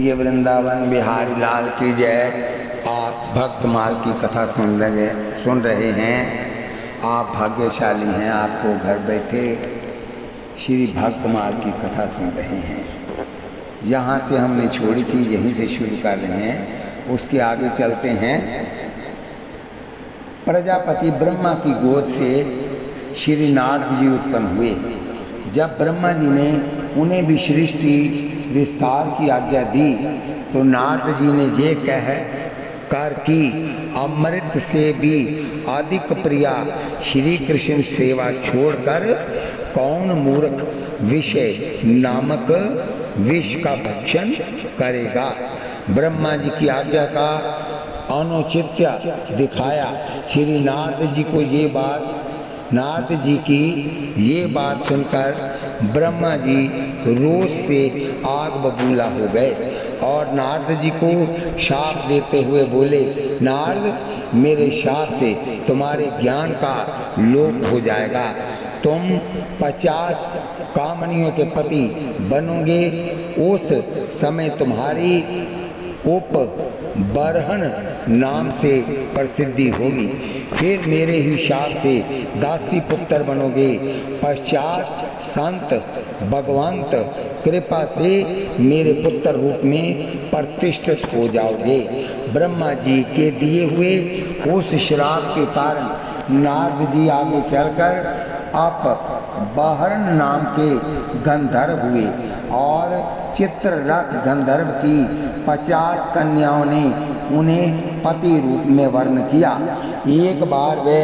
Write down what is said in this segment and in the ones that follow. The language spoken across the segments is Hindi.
बोलिए वृंदावन बिहारी लाल की जय। आप भक्तमाल की कथा सुन रहे हैं। आप भाग्यशाली हैं, आपको घर बैठे श्री भक्तमाल की कथा सुन रहे हैं। यहाँ से हमने छोड़ी थी, यहीं से शुरू कर रहे हैं, उसके आगे चलते हैं। प्रजापति ब्रह्मा की गोद से श्री नारद जी उत्पन्न हुए। जब ब्रह्मा जी ने उन्हें भी सृष्टि विस्तार की आज्ञा दी तो नारद जी ने ये कह कर कि अमृत से भी अधिक प्रिया श्री कृष्ण सेवा छोड़कर कौन मूर्ख विषय नामक विष का भक्षण करेगा। ब्रह्मा जी की आज्ञा का अनुचित्य दिखाया। श्री नारद जी की ये बात सुनकर ब्रह्मा जी रोष से आग बबूला हो गए और नारद जी को शाप देते हुए बोले, नारद, मेरे शाप से तुम्हारे ज्ञान का लोप हो जाएगा। तुम 50 कामनियों के पति बनोगे। उस समय तुम्हारी बरहन नाम से प्रसिद्धि होगी। फिर मेरे ही शाप से दासी पुत्र बनोगे। पश्चात संत भगवंत कृपा से मेरे पुत्र रूप में प्रतिष्ठित हो जाओगे। ब्रह्मा जी के दिए हुए उस श्राप के कारण नारद जी आगे चलकर बहरन नाम के गंधर्व हुए और चित्ररथ गंधर्व की 50 कन्याओं ने उन्हें पति रूप में वर्ण किया। एक बार वे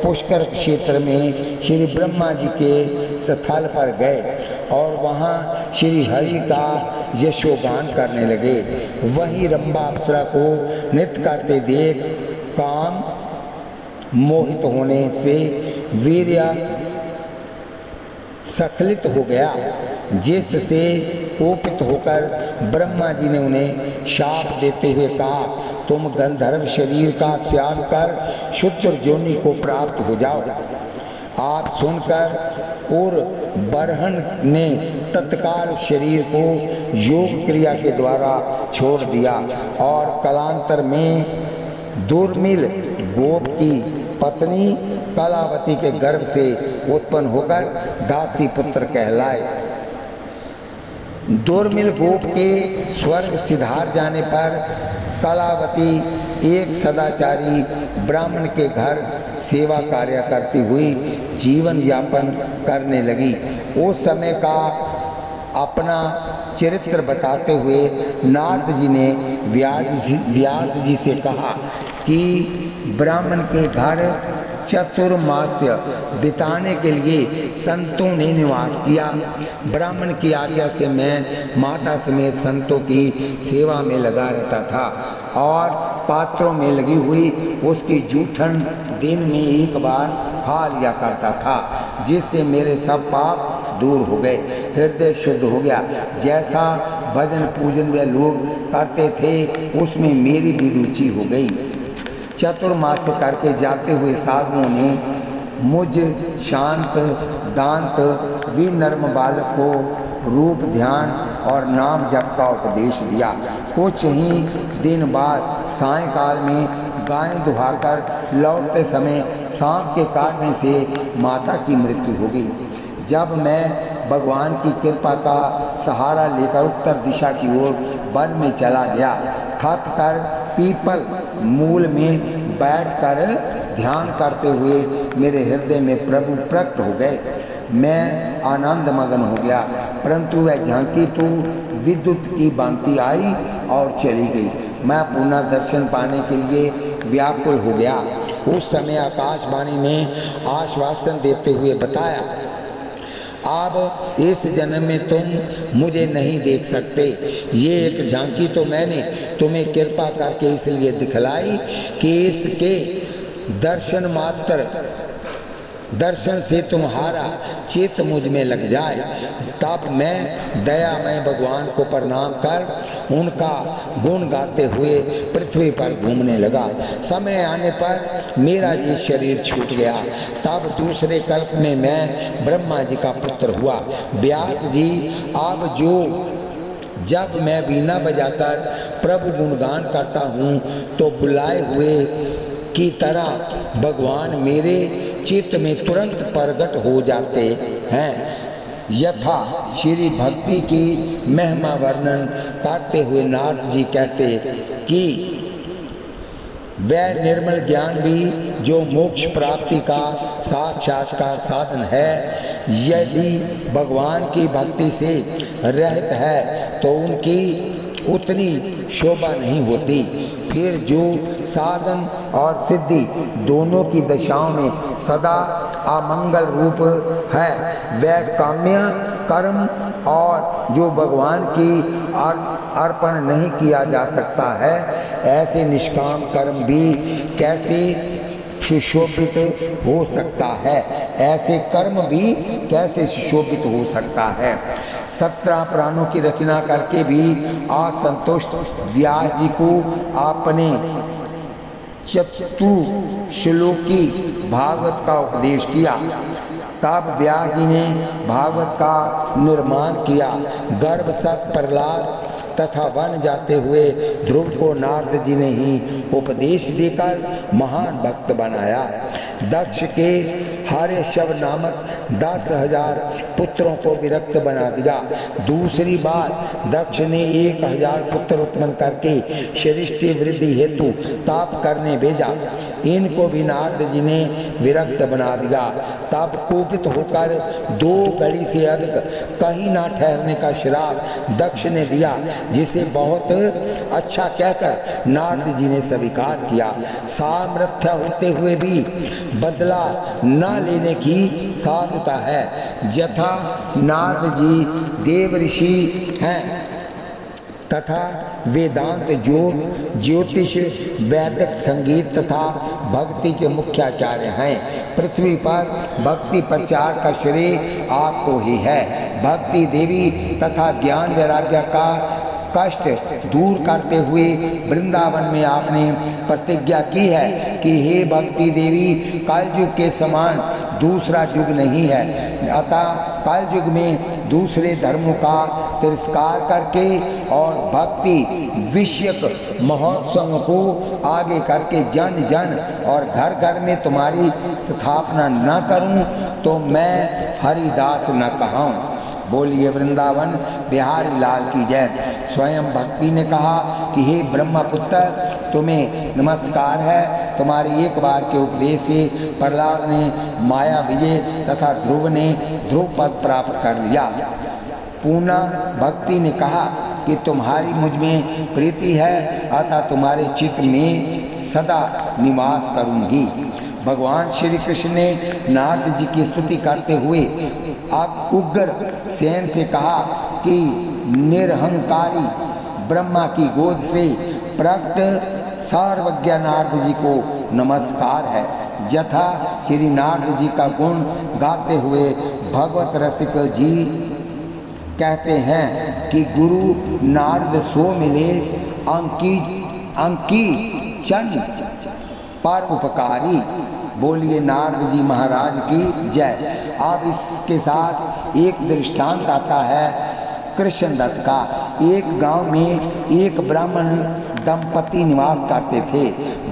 पुष्कर क्षेत्र में श्री ब्रह्मा जी के स्थल पर गए और वहाँ श्री हरि का यशोगान करने लगे। वहीं रंभा अप्सरा को नृत्य करते देख काम मोहित होने से वीर्य स्खलित हो गया, जिससे कोपित होकर ब्रह्मा जी ने उन्हें शाप देते हुए कहा, तुम गंधर्व शरीर का त्याग कर शुद्र योनि को प्राप्त हो जाओ। आप सुनकर और बरहन ने तत्काल शरीर को योग क्रिया के द्वारा छोड़ दिया और कालांतर में दुर्मिल गोप की पत्नी कलावती के गर्भ से उत्पन्न होकर दासी पुत्र कहलाए। दुर्मिल गोप के स्वर्ग सिधार जाने पर कलावती एक सदाचारी ब्राह्मण के घर सेवा कार्य करती हुई जीवन यापन करने लगी। उस समय का अपना चरित्र बताते हुए नारद जी ने व्यास जी से कहा कि ब्राह्मण के घर चतुर्मास्य बिताने के लिए संतों ने निवास किया। ब्राह्मण की आज्ञा से मैं माता समेत संतों की सेवा में लगा रहता था और पात्रों में लगी हुई उसकी जूठन दिन में एक बार खा लिया करता था, जिससे मेरे सब पाप दूर हो गए, हृदय शुद्ध हो गया। जैसा भजन पूजन वे लोग करते थे उसमें मेरी भी रुचि हो गई। चतुर्मास करके जाते हुए साधुओं ने मुझ शांत दांत विनम्र बालक को रूप ध्यान और नाम जप का उपदेश दिया। कुछ ही दिन बाद सायंकाल में गाय दुहाकर लौटते समय सांप के काटने से माता की मृत्यु हो गई। जब मैं भगवान की कृपा का सहारा लेकर उत्तर दिशा की ओर वन में चला गया, थक कर पीपल मूल में बैठकर ध्यान करते हुए मेरे हृदय में प्रभु प्रकट हो गए। मैं आनंद मगन हो गया, परंतु वह झांकी तो विद्युत की भांति आई और चली गई। मैं पुनः दर्शन पाने के लिए व्याकुल हो गया। उस समय आकाशवाणी ने आश्वासन देते हुए बताया, अब इस जन्म में तुम मुझे नहीं देख सकते। ये एक झांकी तो मैंने तुम्हें कृपा करके इसलिए दिखलाई कि इसके दर्शन से तुम्हारा चित्त मुझ में लग जाए। तब मैं दयामय भगवान को प्रणाम कर उनका गुण गाते हुए पृथ्वी पर घूमने लगा। समय आने पर मेरा ये शरीर छूट गया। तब दूसरे कल्प में मैं ब्रह्मा जी का पुत्र हुआ। व्यास जी अब जो जब मैं वीणा बजाकर प्रभु गुणगान करता हूँ तो बुलाए हुए की तरह भगवान मेरे चित्त में तुरंत प्रकट हो जाते हैं। यथा श्री भक्ति की महिमा वर्णन करते हुए नारद जी कहते कि वह निर्मल ज्ञान भी जो मोक्ष प्राप्ति का साक्षात्कार साधन है, यदि भगवान की भक्ति से रहित है तो उनकी उतनी शोभा नहीं होती। फिर जो साधन और सिद्धि दोनों की दशाओं में सदा अमंगल रूप है, वह काम्य कर्म और जो भगवान की अर्पण नहीं किया जा सकता है, ऐसे निष्काम कर्म भी कैसे सुशोभित हो सकता है, ऐसे कर्म भी कैसे सुशोभित हो सकता है। 17 पुराणों की रचना करके भी असंतुष्ट व्यास जी को आपने चतुश्लोकी भागवत का उपदेश किया। तब व्यास जी ने भागवत का निर्माण किया। गर्भसत प्रहलाद तथा वन जाते हुए ध्रुव को नारद जी ने ही उपदेश देकर महान भक्त बनाया। दक्ष के हर्यशव नामक 10,000 पुत्रों को विरक्त बना दिया। दूसरी बार दक्ष ने 1,000 पुत्र उत्पन्न करके सृष्टि वृद्धि हेतु ताप करने भेजा। इनको भी नारद जी ने विरक्त बना दिया। तब कोपित होकर 2 घड़ी से अधिक कहीं ना ठहरने का श्राप दक्ष ने दिया, जिसे बहुत अच्छा कहकर नारद जी ने स्वीकार किया। सामर्थ्य होते हुए भी बदला न लेने की साधुता है। यथा नारद जी देव ऋषि हैं तथा वेदांत योग ज्योतिष वैदिक संगीत तथा भक्ति के मुख्य आचार्य हैं। पृथ्वी पर भक्ति प्रचार का श्रेय आपको ही है। भक्ति देवी तथा ज्ञान वैराग्य का कष्ट दूर करते हुए वृंदावन में आपने प्रतिज्ञा की है कि हे भक्ति देवी, कलयुग के समान दूसरा युग नहीं है। अतः कलयुग में दूसरे धर्मों का तिरस्कार करके और भक्ति विषयक महोत्सव को आगे करके जन जन और घर घर में तुम्हारी स्थापना न करूं तो मैं हरिदास न कहूँ। बोलिए वृंदावन बिहारी लाल की जय। स्वयं भक्ति ने कहा कि हे ब्रह्मपुत्र, तुम्हें नमस्कार है। तुम्हारे एक बार के उपदेश से प्रहलाद ने माया विजय तथा ध्रुव ने ध्रुव पद प्राप्त कर लिया। पुनः भक्ति ने कहा कि तुम्हारी मुझ में प्रीति है, अतः तुम्हारे चित्त में सदा निवास करूंगी। भगवान श्री कृष्ण ने नारद जी की स्तुति करते हुए अब उग्र सेन से कहा कि निरहंकारी ब्रह्मा की गोद से प्रकट सर्वज्ञ नारद जी को नमस्कार है। यथा श्री नारद जी का गुण गाते हुए भगवत रसिक जी कहते हैं कि गुरु नारद सो मिले अंकी चंद पर उपकारी। बोलिए नारद जी महाराज की जय। अब इसके साथ एक दृष्टांत आता है कृष्णदत्त का। एक गांव में एक ब्राह्मण दंपति निवास करते थे।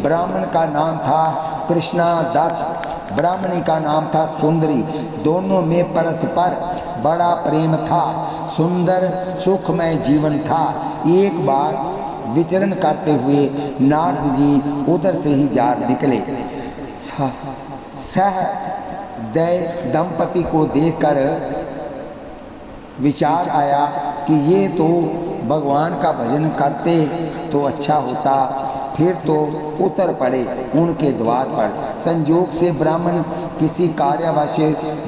ब्राह्मण का नाम था कृष्णदत्त, ब्राह्मणी का नाम था सुंदरी। दोनों में परस्पर बड़ा प्रेम था, सुंदर सुखमय जीवन था। एक बार विचरण करते हुए नारद जी उधर से ही जा निकले। सह दय दंपति को देखकर विचार आया कि ये तो भगवान का भजन करते तो अच्छा होता। फिर तो उतर पड़े उनके द्वार पर। संयोग से ब्राह्मण किसी कार्यवश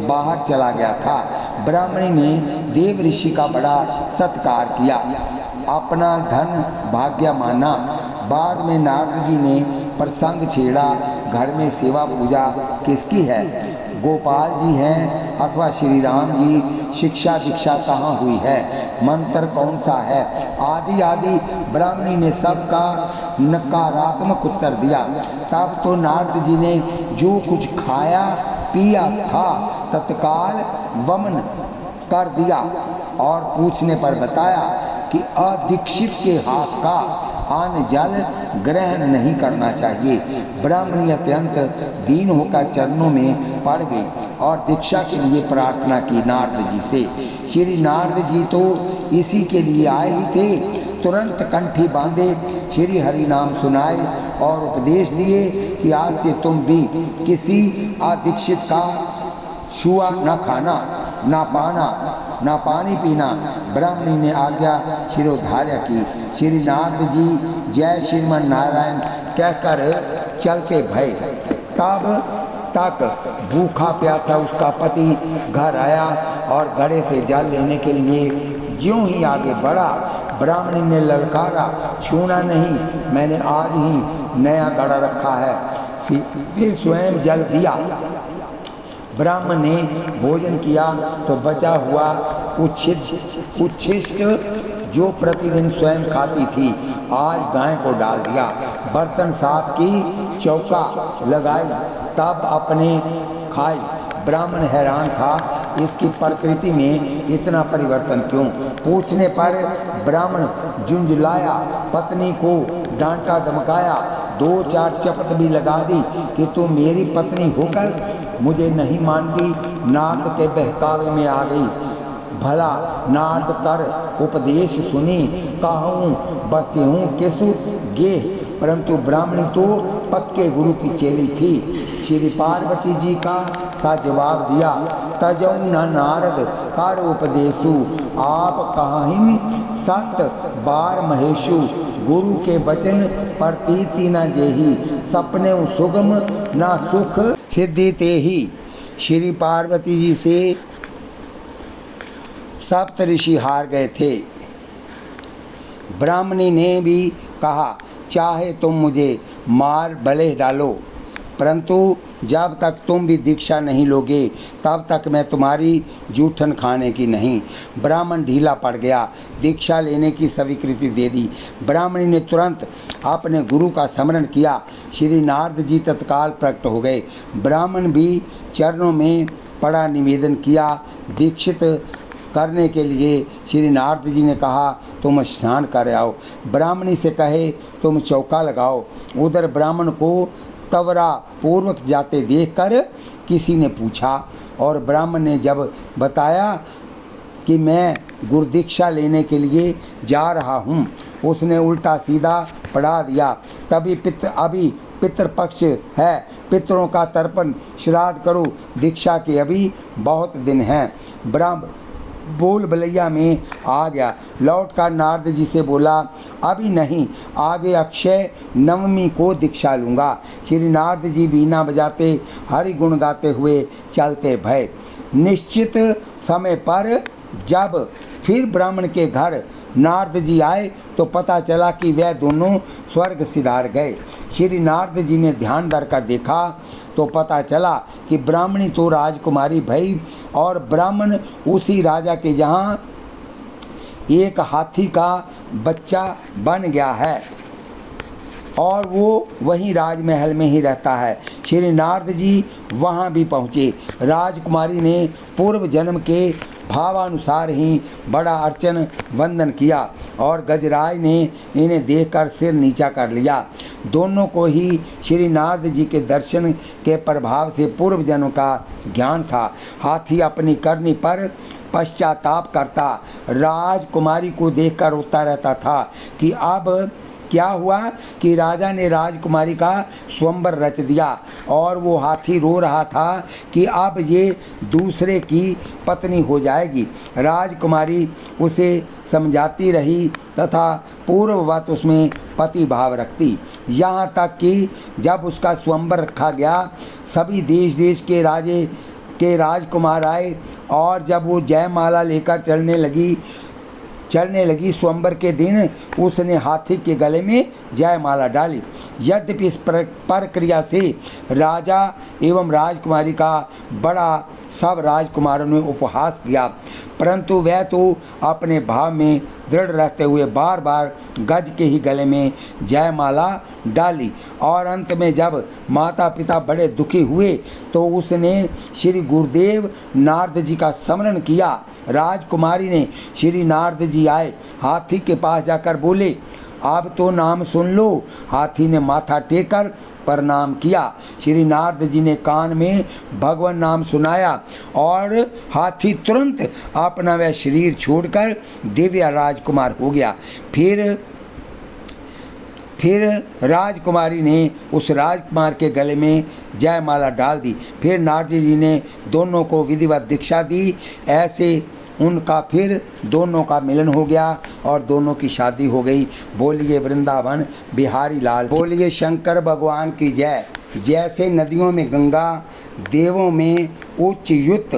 बाहर चला गया था। ब्राह्मणी ने देव ऋषि का बड़ा सत्कार किया, अपना धन भाग्य माना। बाद में नारद जी ने प्रसंग छेड़ा, घर में सेवा पूजा किसकी है? गोपाल जी हैं अथवा श्री राम जी? शिक्षा दीक्षा कहाँ हुई है? मंत्र कौन सा है? आदि आदि ब्राह्मणी ने सबका नकारात्मक उत्तर दिया। तब तो नारद जी ने जो कुछ खाया पिया था तत्काल वमन कर दिया और पूछने पर बताया कि अदीक्षित के हाथ का अन्न जल ग्रहण नहीं करना चाहिए। ब्राह्मणी अत्यंत दीन होकर चरणों में पड़ गई और दीक्षा के लिए प्रार्थना की नारद जी से। श्री नारद जी तो इसी के लिए आए ही थे। तुरंत कंठी बांधे श्री हरि नाम सुनाए और उपदेश दिए कि आज से तुम भी किसी अदीक्षित का छुआ न खाना, ना पाना, ना पानी पीना। ब्राह्मणी ने आज्ञा शिरोधार्य की। श्री नारद जी जय श्रीमन नारायण कहकर चलते भय। तब तक भूखा प्यासा उसका पति घर आया और घड़े से जल लेने के लिए ज्यों ही आगे बढ़ा, ब्राह्मणी ने ललकारा, छूना नहीं, मैंने आज ही नया घड़ा रखा है। फिर स्वयं जल दिया। ब्राह्मण ने भोजन किया तो बचा हुआ उच्छिष्ट जो प्रतिदिन स्वयं खाती थी, आज गाय को डाल दिया। बर्तन साफ की, चौका लगाई, तब अपने खाई। ब्राह्मण हैरान था, इसकी प्रकृति में इतना परिवर्तन क्यों? पूछने पर ब्राह्मण झुंझलाया, पत्नी को डांटा धमकाया, 2-4 चपत भी लगा दी कि तू मेरी पत्नी होकर मुझे नहीं मानती। नारद के बहकावे में आ गई। भला नारद कर उपदेश सुनी, कहूँ बस हूँ किसु गे। परंतु ब्राह्मणी तो पक्के गुरु की चेली थी। श्री पार्वती जी का सा जवाब दिया, तजौ न नारद कर उपदेशु, आप कहिम सत बार महेशु। गुरु के वचन प्रतीति न जेही, सपने सुगम न सुख सिद्धि ते ही। श्री पार्वती जी से सप्त ऋषि हार गए थे। ब्राह्मणी ने भी कहा, चाहे तुम मुझे मार भले डालो, परंतु जब तक तुम भी दीक्षा नहीं लोगे तब तक मैं तुम्हारी जूठन खाने की नहीं। ब्राह्मण ढीला पड़ गया, दीक्षा लेने की स्वीकृति दे दी। ब्राह्मणी ने तुरंत अपने गुरु का स्मरण किया। श्री नारद जी तत्काल प्रकट हो गए। ब्राह्मण भी चरणों में पड़ा निवेदन किया। दीक्षित करने के लिए श्री नारद जी ने कहा, तुम स्नान कर आओ। ब्राह्मणी से कहे, तुम चौका लगाओ। उधर ब्राह्मण को तवरा पूर्वक जाते देखकर किसी ने पूछा और ब्राह्मण ने जब बताया कि मैं गुरुदीक्षा लेने के लिए जा रहा हूँ, उसने उल्टा सीधा पढ़ा दिया। अभी पितृपक्ष है, पितरों का तर्पण श्राद्ध करो, दीक्षा के अभी बहुत दिन हैं। ब्राह्मण बोल बलैया में आ गया। लौटकर नारद जी से बोला, अभी नहीं, आगे अक्षय नवमी को दीक्षा लूँगा। श्री नारद जी बीना बजाते हरि गुण गाते हुए चलते भय। निश्चित समय पर जब फिर ब्राह्मण के घर नारद जी आए तो पता चला कि वह दोनों स्वर्ग सिधार गए। श्री नारद जी ने ध्यान धर कर देखा तो पता चला कि ब्राह्मणी तो राजकुमारी भई और ब्राह्मण उसी राजा के यहाँ एक हाथी का बच्चा बन गया है और वो वहीं राजमहल में ही रहता है। श्री नारद जी वहाँ भी पहुँचे। राजकुमारी ने पूर्व जन्म के भावानुसार ही बड़ा अर्चन वंदन किया और गजराज ने इन्हें देखकर सिर नीचा कर लिया। दोनों को ही श्री नारद जी के दर्शन के प्रभाव से पूर्व जन्म का ज्ञान था। हाथी अपनी करनी पर पश्चाताप करता राजकुमारी को देखकर रोता रहता था कि अब क्या हुआ कि राजा ने राजकुमारी का स्वयंवर रच दिया और वो हाथी रो रहा था कि अब ये दूसरे की पत्नी हो जाएगी। राजकुमारी उसे समझाती रही तथा पूर्ववत उसमें पति भाव रखती, यहाँ तक कि जब उसका स्वयंवर रखा गया सभी देश देश के राजे के राजकुमार आए और जब वो जयमाला लेकर चलने लगी स्वयंवर के दिन उसने हाथी के गले में जयमाला डाली। यद्यपि इस प्रक्रिया से राजा एवं राजकुमारी का बड़ा सब राजकुमारों ने उपहास किया, परंतु वह तो अपने भाव में दृढ़ रहते हुए बार बार गज के ही गले में जयमाला डाली। और अंत में जब माता पिता बड़े दुखी हुए तो उसने श्री गुरुदेव नारद जी का स्मरण किया। राजकुमारी ने श्री नारद जी आए, हाथी के पास जाकर बोले, अब तो नाम सुन लो। हाथी ने माथा टेकर प्रणाम किया। श्री नारद जी ने कान में भगवान नाम सुनाया और हाथी तुरंत अपना वह शरीर छोड़कर दिव्य राजकुमार हो गया। फिर राजकुमारी ने उस राजकुमार के गले में जयमाला डाल दी। फिर नारद जी ने दोनों को विधिवत दीक्षा दी। ऐसे उनका फिर दोनों का मिलन हो गया और दोनों की शादी हो गई। बोलिए वृंदावन बिहारी लाल, बोलिए शंकर भगवान की जय। जैसे नदियों में गंगा, देवों में उच्चयुक्त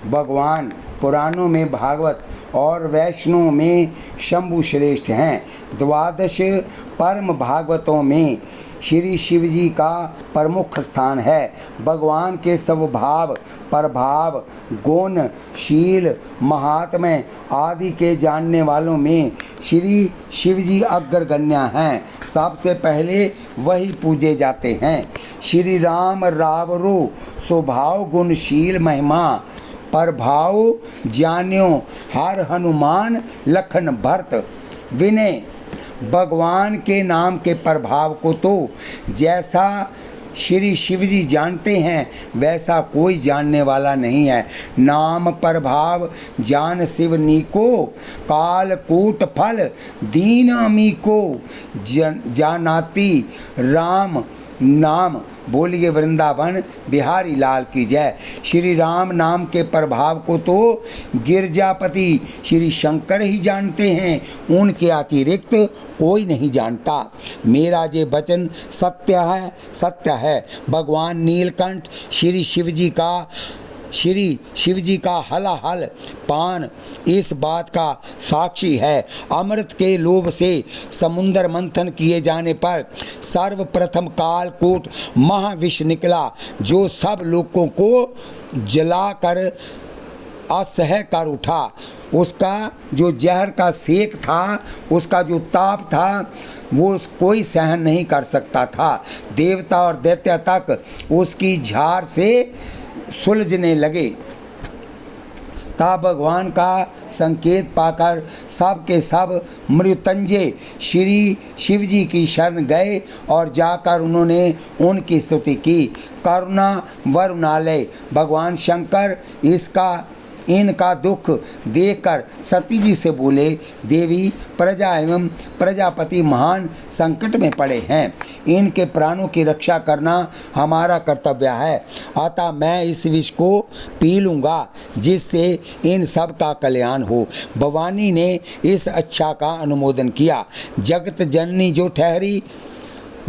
भगवान, पुराणों में भागवत और वैष्णव में शंभु श्रेष्ठ हैं, द्वादश परम भागवतों में श्री शिव जी का प्रमुख स्थान है। भगवान के स्वभाव, प्रभाव, गुण, शील, महात्म्य आदि के जानने वालों में श्री शिव जी अग्रगण्य हैं। सबसे पहले वही पूजे जाते हैं। श्री राम रावरो स्वभाव गुणशील महिमा, प्रभाव जान्यो हर हनुमान लखन भरत विनय। भगवान के नाम के प्रभाव को तो जैसा श्री शिव जी जानते हैं वैसा कोई जानने वाला नहीं है। नाम प्रभाव जान शिव नीको, कालकूट फल दीन अमीको, जानाती राम नाम। बोलिए वृंदावन बिहारी लाल की जय। श्री राम नाम के प्रभाव को तो गिरजापति श्री शंकर ही जानते हैं, उनके अतिरिक्त कोई नहीं जानता। मेरा ये वचन सत्य है, सत्य है। भगवान नीलकंठ श्री शिव जी का हलाहल पान इस बात का साक्षी है। अमृत के लोभ से समुद्र मंथन किए जाने पर सर्वप्रथम कालकूट महाविष निकला, जो सब लोगों को जलाकर असह्य कर उठा। उसका जो जहर का सेक था, उसका जो ताप था, वो कोई सहन नहीं कर सकता था। देवता और दैत्य तक उसकी झार से सुलझने लगे। तब भगवान का संकेत पाकर सब के सब मृत्युंजय श्री शिव जी की शरण गए और जाकर उन्होंने उनकी स्तुति की। करुणा वरुणालय भगवान शंकर इनका दुख देखकर सती जी से बोले, देवी प्रजा एवं प्रजापति महान संकट में पड़े हैं, इनके प्राणों की रक्षा करना हमारा कर्तव्य है। अतः मैं इस विष को पी लूँगा जिससे इन सब का कल्याण हो। भवानी ने इस अच्छा का अनुमोदन किया। जगत जननी जो ठहरी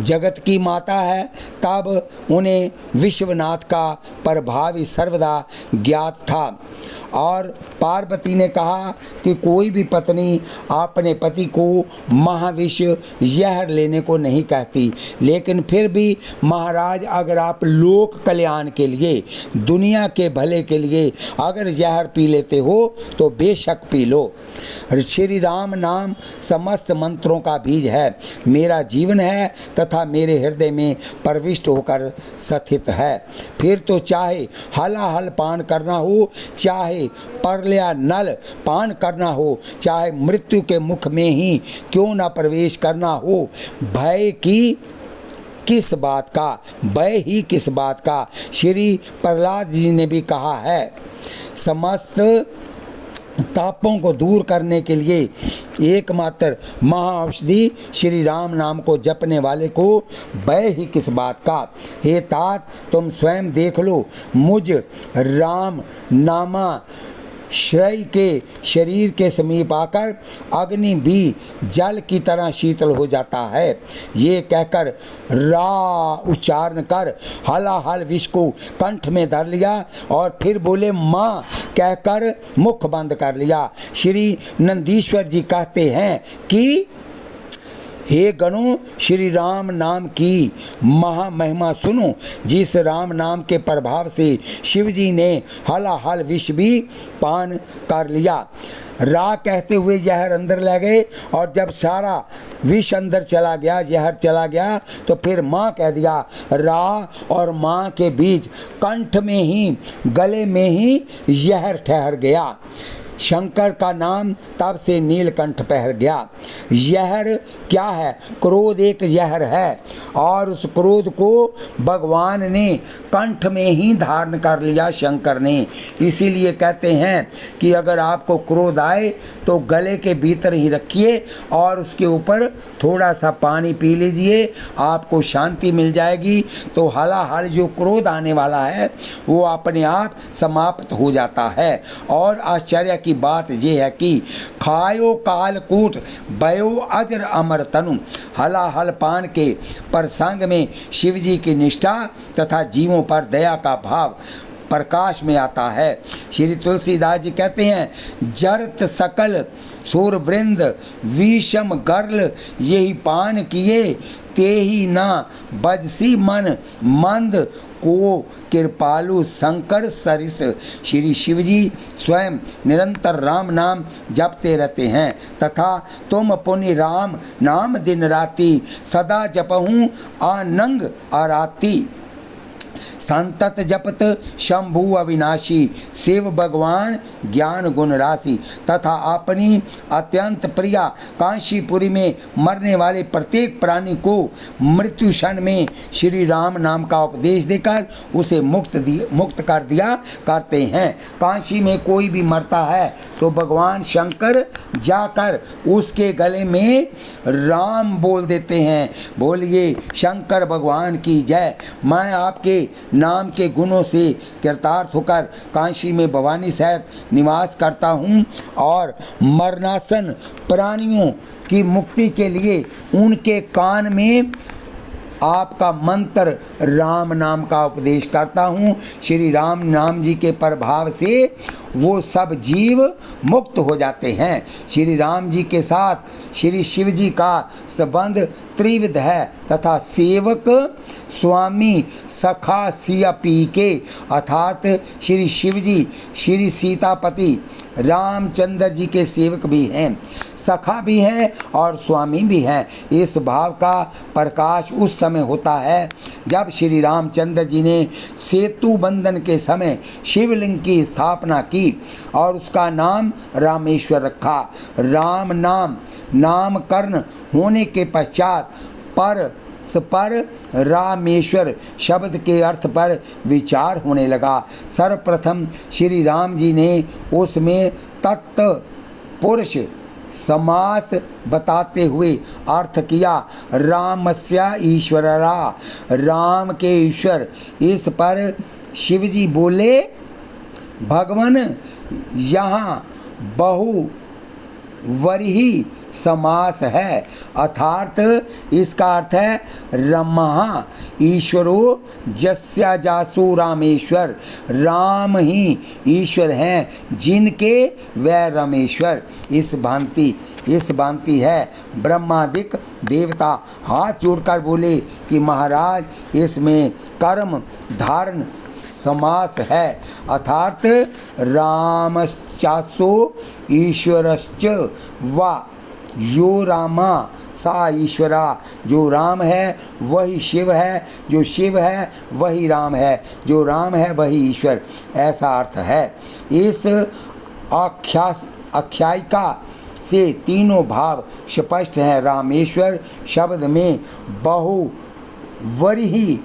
जगत की माता है, तब उन्हें विश्वनाथ का प्रभाव सर्वदा ज्ञात था। और पार्वती ने कहा कि कोई भी पत्नी अपने पति को महाविष जहर लेने को नहीं कहती, लेकिन फिर भी महाराज अगर आप लोक कल्याण के लिए, दुनिया के भले के लिए अगर जहर पी लेते हो तो बेशक पी लो। श्री राम नाम समस्त मंत्रों का बीज है, मेरा जीवन है तथा मेरे हृदय में प्रविष्ट होकर स्थित है। फिर तो चाहे हलाहल पान करना हो, चाहे परल्या नल पान करना हो, चाहे मृत्यु के मुख में ही क्यों ना प्रवेश करना हो, भय की किस बात का, भय ही किस बात का। श्री प्रहलाद जी ने भी कहा है, समस्त तापों को दूर करने के लिए एकमात्र महाऔषधि श्री राम नाम को जपने वाले को भय ही किस बात का। हे तात, तुम स्वयं देख लो, मुझ राम नामा श्रेय के शरीर के समीप आकर अग्नि भी जल की तरह शीतल हो जाता है। ये कहकर रा उच्चारण कर हलाहल विष को कंठ में धर लिया और फिर बोले माँ कहकर मुख बंद कर लिया। श्री नंदीश्वर जी कहते हैं कि हे गणों, श्री राम नाम की महामहिमा सुनो। जिस राम नाम के प्रभाव से शिव जी ने हलाहल विष भी पान कर लिया। रा कहते हुए जहर अंदर ले गए, और जब सारा विष अंदर चला गया, जहर चला गया, तो फिर माँ कह दिया। रा और माँ के बीच कंठ में ही, गले में ही जहर ठहर गया। शंकर का नाम तब से नीलकंठ पहर गया। जहर क्या है? क्रोध एक जहर है, और उस क्रोध को भगवान ने कंठ में ही धारण कर लिया, शंकर ने। इसीलिए कहते हैं कि अगर आपको क्रोध आए तो गले के भीतर ही रखिए और उसके ऊपर थोड़ा सा पानी पी लीजिए, आपको शांति मिल जाएगी। तो हलाहल जो क्रोध आने वाला है वो अपने आप समाप्त हो जाता है। और आश्चर्य की बात यह है कि खायो कालकूट बयो अजर अमर तनु। हलाहल पान के प्रसंग में शिव जी की निष्ठा तथा जीवों पर दया का भाव प्रकाश में आता है। श्री तुलसीदास जी कहते हैं, जरत सकल सूरवृंद विषम गर्ल यही पान किए, तेहि ना बजसी मन मंद को कृपालु शंकर सरिस। श्री शिव जी स्वयं निरंतर राम नाम जपते रहते हैं, तथा तुम पुनि राम नाम दिन राति सदा जपहूँ आनंग आराती। संतत जपत शंभु अविनाशी शिव भगवान ज्ञान गुण राशि। तथा अपनी अत्यंत प्रिया कांशीपुरी में मरने वाले प्रत्येक प्राणी को मृत्यु क्षण में श्री राम नाम का उपदेश देकर उसे मुक्त कर दिया करते हैं। काशी में कोई भी मरता है तो भगवान शंकर जाकर उसके गले में राम बोल देते हैं। बोलिए शंकर भगवान की जय। मैं आपके नाम के गुणों से कृतार्थ होकर काशी में भवानी सहित निवास करता हूँ, और मरणासन प्राणियों की मुक्ति के लिए उनके कान में आपका मंत्र राम नाम का उपदेश करता हूँ। श्री राम नाम जी के प्रभाव से वो सब जीव मुक्त हो जाते हैं। श्री राम जी के साथ श्री शिव जी का संबंध त्रिविध है, तथा सेवक स्वामी सखा सिया पी के, अर्थात श्री शिव जी श्री सीतापति रामचंद्र जी के सेवक भी हैं, सखा भी हैं और स्वामी भी हैं। इस भाव का प्रकाश उस समय होता है जब श्री रामचंद्र जी ने सेतु बंधन के समय शिवलिंग की स्थापना की और उसका नाम रामेश्वर रखा। राम नाम नामकरण होने के पश्चात पर रामेश्वर शब्द के अर्थ पर विचार होने लगा। सर्वप्रथम श्री राम जी ने उसमें तत्पुरुष समास बताते हुए अर्थ किया, रामस्या ईश्वररा, राम के ईश्वर। इस पर शिव जी बोले, भगवान यहाँ बहुवरही समास है, अर्थात इसका अर्थ है रमहा ईश्वरो जस्या जासु रामेश्वर। राम ही ईश्वर हैं जिनके वह रमेश्वर। इस भांति है। ब्रह्मादिक देवता हाथ जोड़कर बोले कि महाराज इसमें कर्म धारण समास है, अर्थात रामश्चासो ईश्वरश्च वा यो रामा सा ईश्वरा। जो राम है वही शिव है, जो शिव है वही राम है, जो राम है वही ईश्वर। ऐसा अर्थ है। इस आख्यायिका से तीनों भाव स्पष्ट हैं। रामेश्वर शब्द में बहुवरही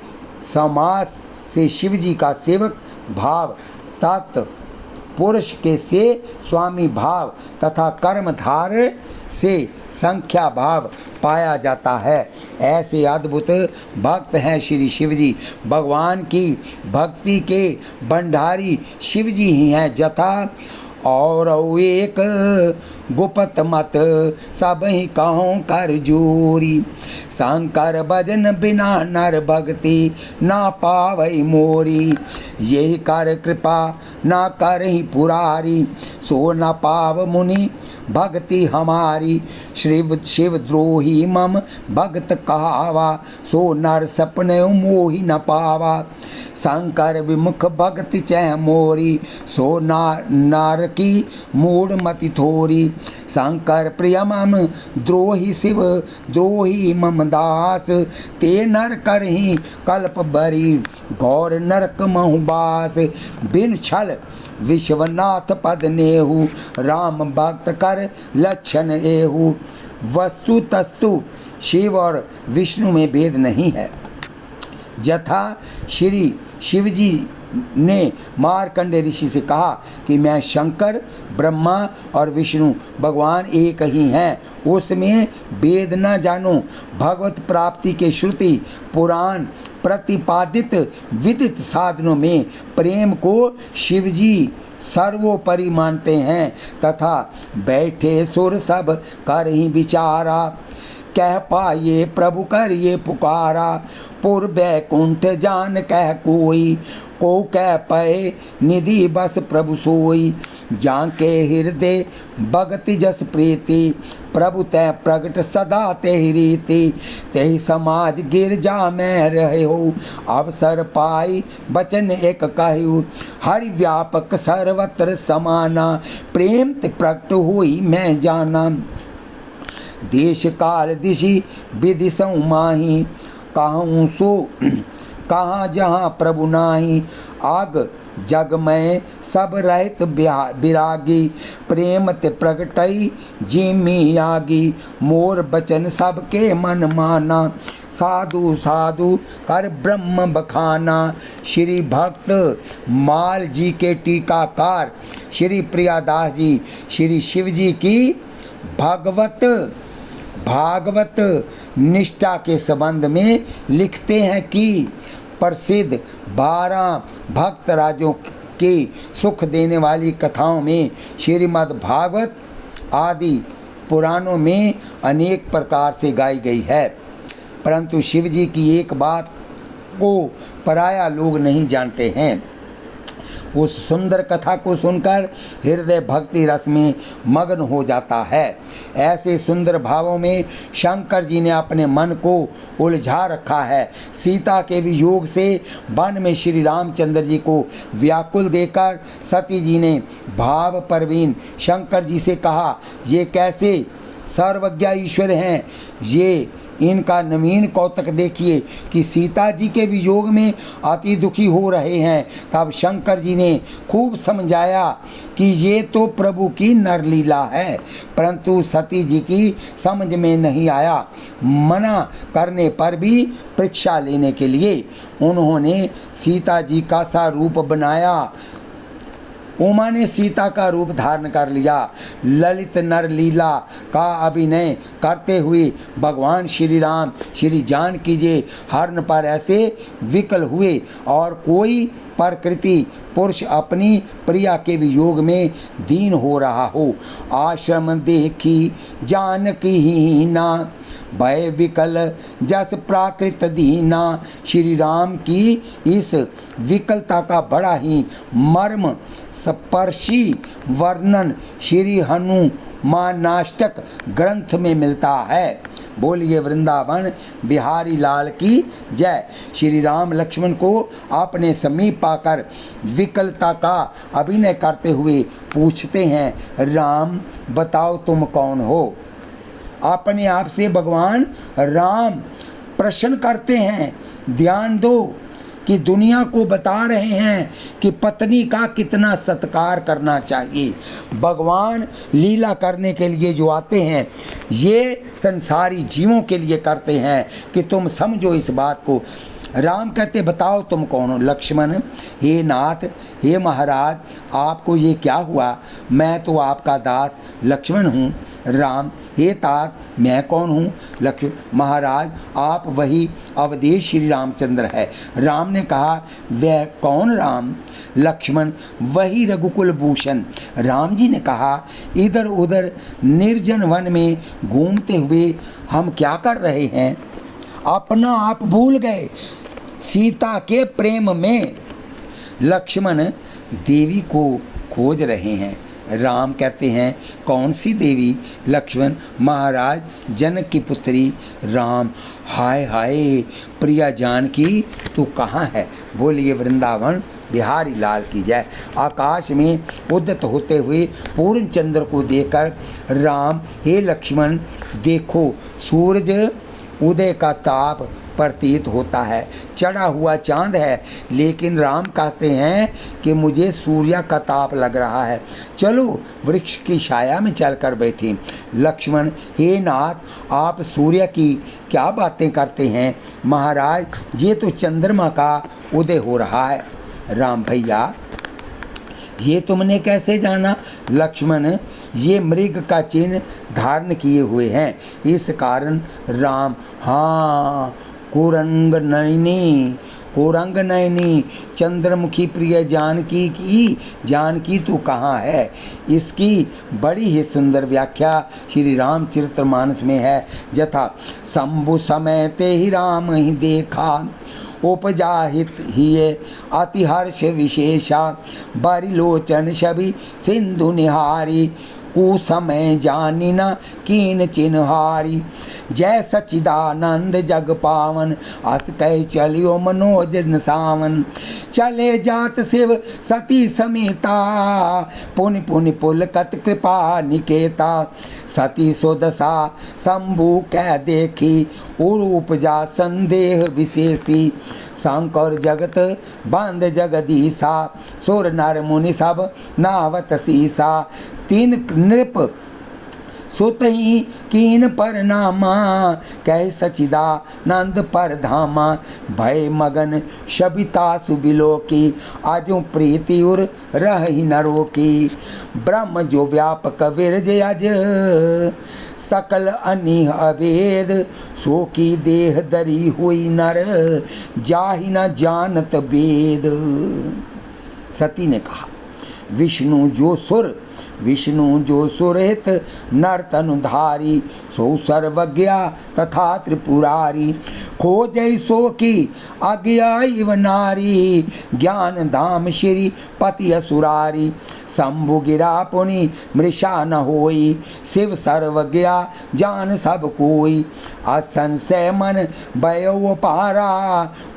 समास से शिव जी का सेवक भाव, तत्पुरुष के से स्वामी भाव तथा कर्मधार से संख्या भाव पाया जाता है। ऐसे अद्भुत भक्त हैं श्री शिव जी। भगवान की भक्ति के भंडारी शिव जी ही हैं। जथा और एक गुपत मत सब ही कहूँ कर जोरी। शंकर भजन बिना नर भक्ति ना पावई मोरी। यही कर कृपा ना करही पुरारी, सो न पाव मुनि भक्ति हमारी। शिव द्रोही मम भक्त कहावा, सो नर सपने मोहि न पावा। शंकर विमुख भक्ति चह मोरी, सो नार की मूड मति थोरी। शंकर प्रिय मम द्रोही शिव द्रोही मम दास, ते नर करही कल्प बरी गौर नरक महुबास। बिन छल विश्वनाथ पद नेहु, राम भक्त कर लक्षण एहु। वस्तु तस्तु शिव और विष्णु में भेद नहीं है। यथा श्री शिवजी ने मार्कंडे ऋषि से कहा कि मैं शंकर ब्रह्मा और विष्णु भगवान एक ही हैं, उसमें भेद न जानो। भगवत प्राप्ति के श्रुति पुराण प्रतिपादित विदित साधनों में प्रेम को शिवजी सर्वोपरि मानते हैं, तथा बैठे सुर सब कर ही विचारा। कह पाए प्रभु कर ये पुकारा, पुर बैकुंठ जान कह कोई। को कह पाए निधि बस प्रभु सोई, जाके हृदय भगति जस प्रीति। प्रभु तै प्रगट सदा तेहि रीति, तेहि समाज गिरजा में रहे हो। अवसर पाई बचन एक कहु, हरि व्यापक सर्वत्र समाना। प्रेम ते प्रगट हुई मैं जाना, देश काल दिशि विधि सौ माही। कहूँ सो कहाँ जहाँ प्रभु नाही, आग जग में सब रहित विरागी। प्रेम ते प्रगटई जिमी आगी, मोर बचन सबके मन माना। साधु साधु कर ब्रह्म बखाना। श्री भक्त माल जी के टीकाकार श्री प्रियादास जी श्री शिव जी की भागवत निष्ठा के संबंध में लिखते हैं कि प्रसिद्ध 12 भक्त राजों के सुख देने वाली कथाओं में श्रीमद् भागवत आदि पुराणों में अनेक प्रकार से गाई गई है, परंतु शिव जी की एक बात को पराया लोग नहीं जानते हैं। उस सुंदर कथा को सुनकर हृदय भक्ति रस में मग्न हो जाता है। ऐसे सुंदर भावों में शंकर जी ने अपने मन को उलझा रखा है। सीता के वियोग से वन में श्री रामचंद्र जी को व्याकुल देकर सती जी ने भाव परवीन शंकर जी से कहा, ये कैसे सर्वज्ञ ईश्वर हैं, ये इनका नवीन कौतक देखिए कि सीता जी के वियोग में अति दुखी हो रहे हैं। तब शंकर जी ने खूब समझाया कि ये तो प्रभु की नरलीला है, परंतु सती जी की समझ में नहीं आया। मना करने पर भी परीक्षा लेने के लिए उन्होंने सीता जी का सा रूप बनाया। उमा ने सीता का रूप धारण कर लिया। ललित नर लीला का अभिनय करते हुए भगवान श्री राम श्री जानकी जी हरण पर ऐसे विकल हुए और कोई प्रकृति पुरुष अपनी प्रिया के वियोग में दीन हो रहा हो। आश्रम देखी जानकी हीना, भय विकल जस प्राकृत दीना। श्री राम की इस विकलता का बड़ा ही मर्म स्पर्शी वर्णन श्री हनुमानाष्टक ग्रंथ में मिलता है। बोलिए वृंदावन बिहारी लाल की जय। श्री राम लक्ष्मण को अपने समीप पाकर विकलता का अभिनय करते हुए पूछते हैं, राम बताओ तुम कौन हो। अपने आप से भगवान राम प्रश्न करते हैं। ध्यान दो कि दुनिया को बता रहे हैं कि पत्नी का कितना सत्कार करना चाहिए। भगवान लीला करने के लिए जो आते हैं ये संसारी जीवों के लिए करते हैं कि तुम समझो इस बात को। राम कहते बताओ तुम कौन हो। लक्ष्मण, हे नाथ, हे महाराज, आपको ये क्या हुआ? मैं तो आपका दास लक्ष्मण हूँ। राम, हे तात मैं कौन हूँ? लक्ष्मण, महाराज आप वही अवधेश श्री रामचंद्र है। राम ने कहा, वह कौन राम? लक्ष्मण, वही रघुकुल भूषण। राम जी ने कहा, इधर उधर निर्जन वन में घूमते हुए हम क्या कर रहे हैं? अपना आप भूल गए सीता के प्रेम में। लक्ष्मण देवी को खोज रहे हैं। राम कहते हैं, कौन सी देवी? लक्ष्मण, महाराज जनक की पुत्री। राम, हाय हाय प्रिया जानकी तू कहाँ है? बोलिए वृंदावन बिहारी लाल की जय। आकाश में उदित होते हुए पूर्ण चंद्र को देखकर राम, हे लक्ष्मण देखो सूरज उदय का ताप प्रतीत होता है, चढ़ा हुआ चांद है, लेकिन राम कहते हैं कि मुझे सूर्य का ताप लग रहा है, चलो वृक्ष की छाया में चलकर बैठे। लक्ष्मण, हे नाथ आप सूर्य की क्या बातें करते हैं? महाराज ये तो चंद्रमा का उदय हो रहा है। राम, भैया ये तुमने कैसे जाना? लक्ष्मण, ये मृग का चिन्ह धारण किए हुए हैं, इस कारण। राम, हाँ कुरंग नयनी चंद्रमुखी प्रिय जानकी तू कहाँ है? इसकी बड़ी ही सुंदर व्याख्या श्री रामचरितमानस में है। यथा शंभु समय ते ही राम ही देखा, उपजाहित ही अति हर्ष विशेषा, बरिलोचन छवि सिंधु निहारी, कुसमय जानी न कीन चिन्हारी, जय सचिदानंद जग पावन, अस कह चलियो मनोज सावन, चले जात शिव सती समेता, पुनि पुनि पुलकत कृपा निकेता, सती सुदशा शंभु कह देखी, उपजा संदेह विशेषी, शंकर जगत बंद जगदीशा, सुर नर मुनि सब नावत सीसा, तीन नृप सुतही कीन परनामा, कह सचिदानंद पर धामा, भय मगन शबिता सुबिलो की, आजो प्रीति उर रही नरो की, ब्रह्म जो व्यापक विरज अज, सकल अनिह अभेद, सो की देह दरी हुई नर, जाहि न जानत वेद। सती ने कहा, विष्णु जो सुरहित नर तनुधारी, सो सर्वज्ञा तथा त्रिपुरारी, खोजै सो की आज्ञा इव नारी, ज्ञान धाम श्री पति असुरारी, शंभु गिरा पुनि मृषा न होई, शिव सर्वज्ञा जान सब कोई, असंशय मन भयो पारा,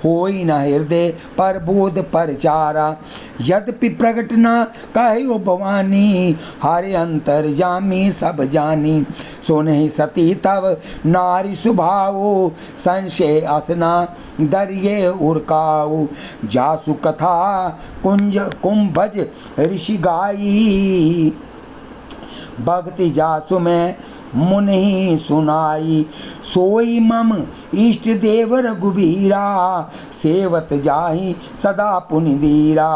होई न हृदय पर बोध परचारा, यद्यपि प्रगट न कहो भवानी, हरे अंतर्यामी सब जानी, सुनहि सती तव नारी सुभाओ, संशय असना दरिये उर्काओ, जासु कथा कुंभज ऋषि गाई, भक्ति जासु में मुनि सुनाई, सोई मम इष्ट देव रघुबीरा, सेवत जाहि सदा पुनि धीरा,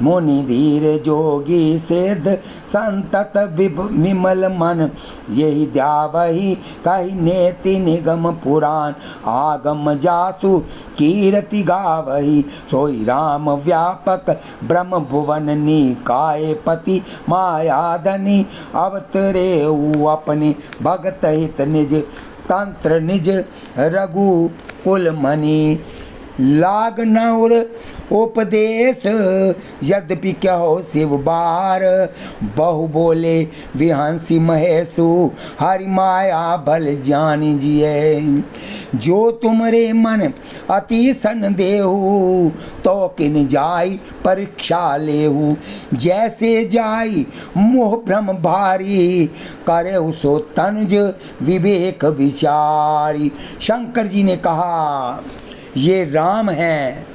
मुनि धीर जोगी सिद्ध संतत विमल मन, यही द्यावहि कहि नेति निगम पुराण, आगम जासु कीरति गावहि, सोई राम व्यापक ब्रह्म भुवन निकाय पति, मायाधनी अवतरे अपने भगत हित निज, तंत्र निज रघुकुल मणि, लाग नौर उपदेश यद्यपि कहो शिव बार, बहु बोले विहंसी महेशु, हरि माया भल जानी जिये, जो तुमरे मन अति सन देहु, तो किन जाई परीक्षा लेहु, जैसे जाई मोह भ्रम भारी, करे सो तनुज विवेक विचारी। शंकर जी ने कहा, ये राम हैं,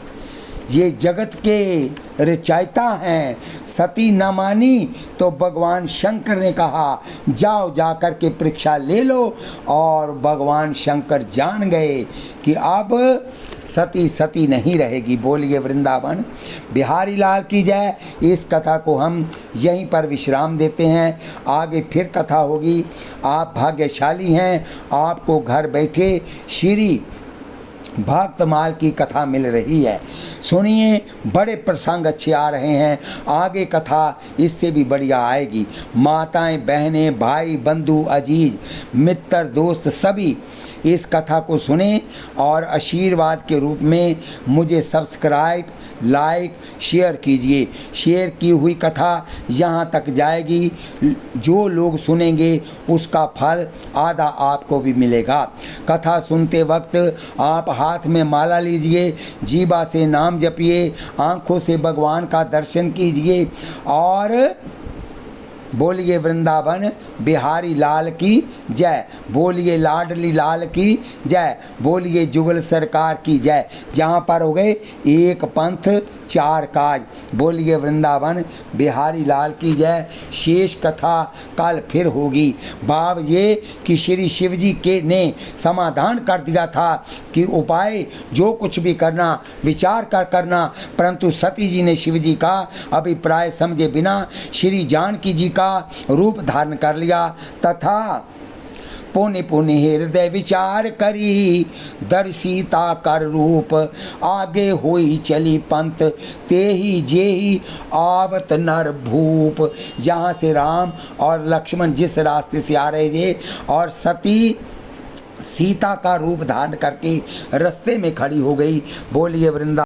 ये जगत के रचयिता हैं। सती न मानी तो भगवान शंकर ने कहा जाओ जाकर के परीक्षा ले लो, और भगवान शंकर जान गए कि अब सती सती नहीं रहेगी। बोलिए वृंदावन बिहारी लाल की जय। इस कथा को हम यहीं पर विश्राम देते हैं, आगे फिर कथा होगी। आप भाग्यशाली हैं, आपको घर बैठे श्री भक्तमाल की कथा मिल रही है। सुनिए, बड़े प्रसंग अच्छे आ रहे हैं, आगे कथा इससे भी बढ़िया आएगी। माताएं, बहनें, भाई, बंधु, अजीज, मित्र, दोस्त सभी इस कथा को सुने और आशीर्वाद के रूप में मुझे सब्सक्राइब, लाइक, शेयर कीजिए। शेयर की हुई कथा यहाँ तक जाएगी, जो लोग सुनेंगे उसका फल आधा आपको भी मिलेगा। कथा सुनते वक्त आप हाथ में माला लीजिए, जीभा से नाम जपिए, आँखों से भगवान का दर्शन कीजिए और बोलिए वृंदावन बिहारी लाल की जय, बोलिए लाडली लाल की जय, बोलिए जुगल सरकार की जय। जहाँ पर हो गए एक पंथ चार काज, बोलिए वृंदावन बिहारी लाल की जय। शेष कथा कल फिर होगी। भाव ये कि श्री शिव जी के ने समाधान कर दिया था कि उपाय जो कुछ भी करना विचार कर करना, परंतु सती जी ने शिव जी का अभिप्राय समझे बिना श्री जानकी जी का रूप धारण कर लिया, तथा पुण्य पुण्य हृदय विचार करी दर्शिता कर रूप, आगे होई चली पंथ तेही जेही आवत नर भूप। जहाँ से राम और लक्ष्मण जिस रास्ते से आ रहे थे और सती सीता का रूप धारण करके रास्ते में खड़ी हो गई। बोलिए वृंदा